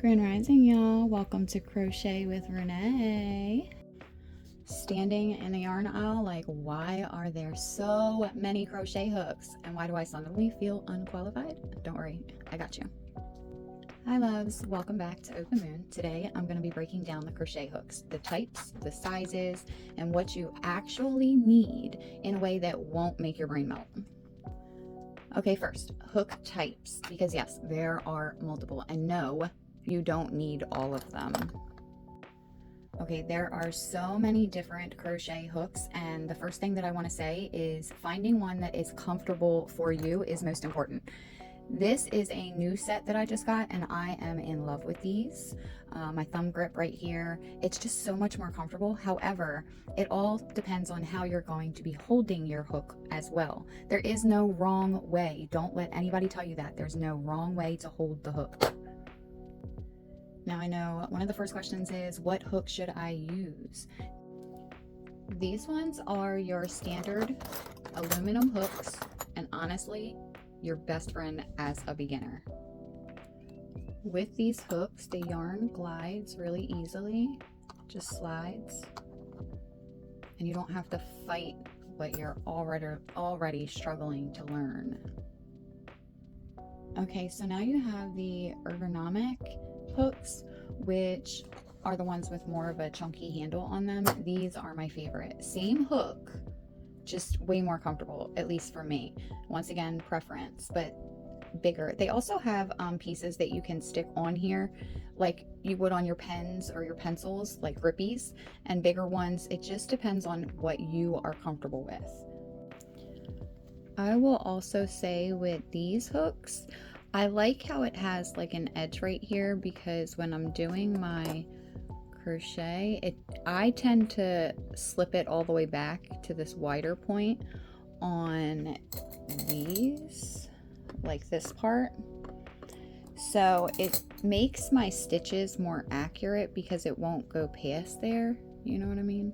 Grand Rising, y'all. Welcome to Crochet with Renee. Standing in the yarn aisle, like, why are there so many crochet hooks? And why do I suddenly feel unqualified? Don't worry, I got you. Hi, loves. Welcome back to Open Moon. Today, I'm going to be breaking down the crochet hooks, the types, the sizes, and what you actually need in a way that won't make your brain melt. Okay, first, hook types, because yes, there are multiple, and no, you don't need all of them. Okay, there are so many different crochet hooks, and the first thing that I want to say is finding one that is comfortable for you is most important. This is a new set that I just got, and I am in love with these. My thumb grip right here, it's just so much more comfortable. However, it all depends on how you're going to be holding your hook as well. There is no wrong way. Don't let anybody tell you that. There's no wrong way to hold the hook. Now I know one of the first questions is, what hook should I use? These ones are your standard aluminum hooks, and honestly, your best friend as a beginner. With these hooks, the yarn glides really easily, just slides, and you don't have to fight what you're already struggling to learn. Okay, so now you have the ergonomic hooks, which are the ones with more of a chunky handle on them. These are my favorite. Same hook, just way more comfortable, at least for me. Once again, preference, but bigger. They also have pieces that you can stick on here like you would on your pens or your pencils, like grippies, and bigger ones. It just depends on what you are comfortable with. I will also say with these hooks, I like how it has like an edge right here, because when I'm doing my crochet, I tend to slip it all the way back to this wider point on these, like this part. So it makes my stitches more accurate because it won't go past there. You know what I mean?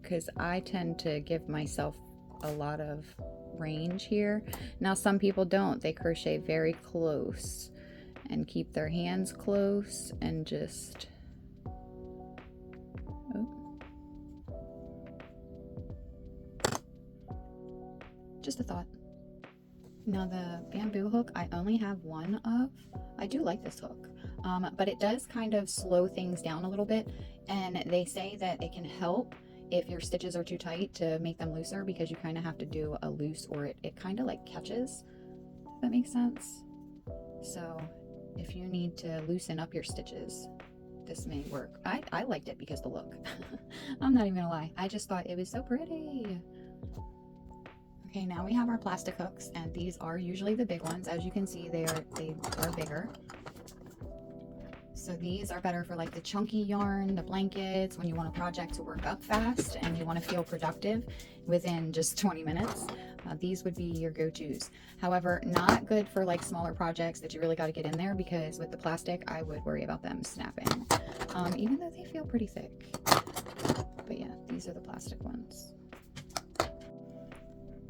Because I tend to give myself a lot of range here. Now some people don't. They crochet very close and keep their hands close and just just a thought. Now the bamboo hook, I only have one of. I do like this hook, but it does kind of slow things down a little bit, and they say that it can help if your stitches are too tight to make them looser, because you kind of have to do a loose, or it kind of like catches, if that makes sense. So if you need to loosen up your stitches, this may work. I liked it because of the look. I'm not even gonna lie, I just thought it was so pretty. Okay, now we have our plastic hooks, and these are usually the big ones. As you can see, they are bigger. So these are better for like the chunky yarn, the blankets, when you want a project to work up fast and you want to feel productive within just 20 minutes. These would be your go-tos. However, not good for like smaller projects that you really got to get in there, because with the plastic, I would worry about them snapping, even though they feel pretty thick. But yeah, these are the plastic ones.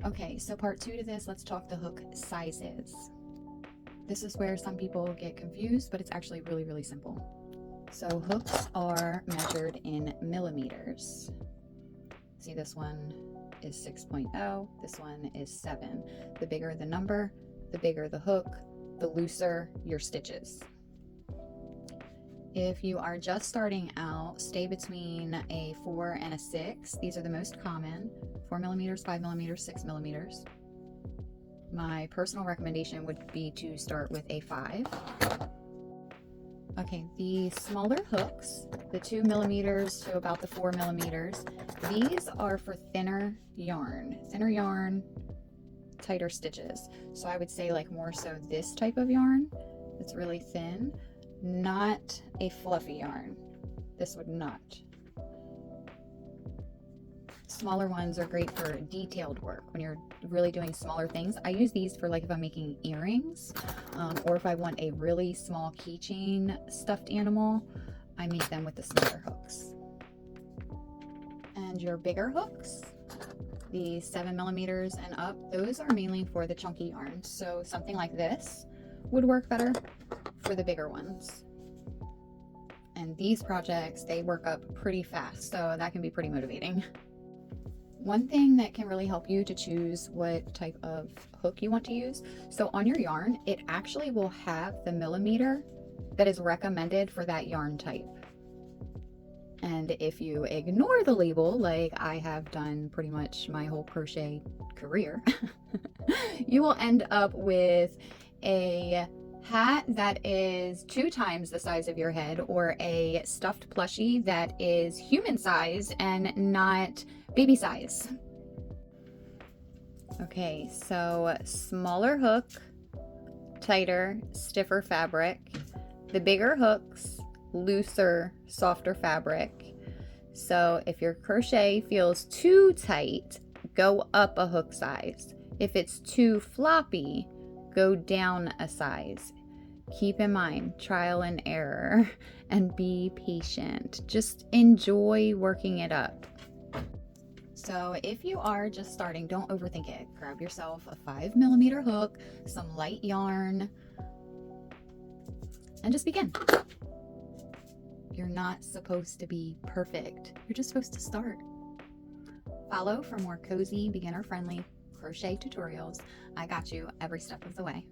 Okay, so part 2 to this, let's talk the hook sizes. This is where some people get confused, but it's actually really, really simple. So hooks are measured in millimeters. See, this one is 6.0, this one is 7. The bigger the number, the bigger the hook, the looser your stitches. If you are just starting out, stay between a 4 and a 6. These are the most common: 4 millimeters, 5 millimeters, 6 millimeters. My personal recommendation would be to start with a 5. Okay, the smaller hooks, the 2 millimeters to about the 4 millimeters, these are for thinner yarn, tighter stitches. So I would say like more so this type of yarn that's really thin, not a fluffy yarn. This would not. Smaller ones are great for detailed work when you're really doing smaller things. I use these for like if I'm making earrings, or if I want a really small keychain stuffed animal, I make them with the smaller hooks. And your bigger hooks, the 7 millimeters and up, those are mainly for the chunky yarns. So something like this would work better for the bigger ones. And these projects, they work up pretty fast, so that can be pretty motivating. One thing that can really help you to choose what type of hook you want to use, so on your yarn, it actually will have the millimeter that is recommended for that yarn type. And if you ignore the label, like I have done pretty much my whole crochet career, you will end up with a hat that is 2 times the size of your head, or a stuffed plushie that is human size and not baby size. Okay, so smaller hook, tighter, stiffer fabric. The bigger hooks, looser, softer fabric. So if your crochet feels too tight, go up a hook size. If it's too floppy, go down a size. Keep in mind, trial and error, and be patient. Just enjoy working it up. So if you are just starting, don't overthink it. Grab yourself a 5mm hook, some light yarn, and just begin. You're not supposed to be perfect. You're just supposed to start. Follow for more cozy, beginner-friendly crochet tutorials. I got you every step of the way.